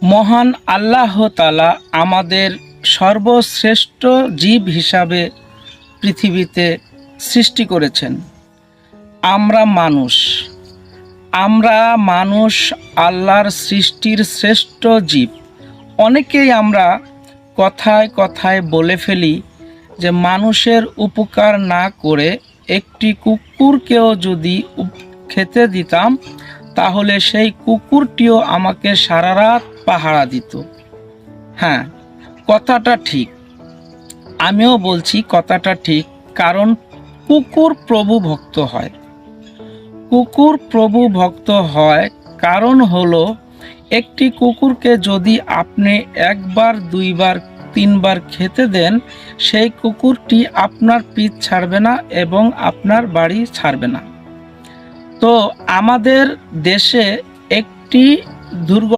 মহান আল্লাহ তাআলা আমাদের সর্বশ্রেষ্ঠ জীব হিসাবে পৃথিবীতে সৃষ্টি করেছেন। আমরা মানুষ আল্লাহর সৃষ্টির শ্রেষ্ঠ জীব। অনেকেই আমরা কথায় কথায় বলে ফেলি যে মানুষের উপকার না করে একটি কুকুরকেও যদি খেতে দিতাম তাহলে সেই কুকুরটিও আমাকে সারা রাত পাহারা দিত। হ্যাঁ, কথাটা ঠিক, আমিও বলছি কথাটা ঠিক। কারণ কুকুর প্রভু ভক্ত হয়। কুকুর প্রভু ভক্ত হয় কারণ হলো একটি কুকুরকে যদি আপনি একবার, দুইবার, তিনবার খেতে দেন, সেই কুকুরটি আপনার পিঠ ছাড়বে না এবং আপনার বাড়ি ছাড়বে না। তো আমাদের দেশে একটি দুর্ঘটনা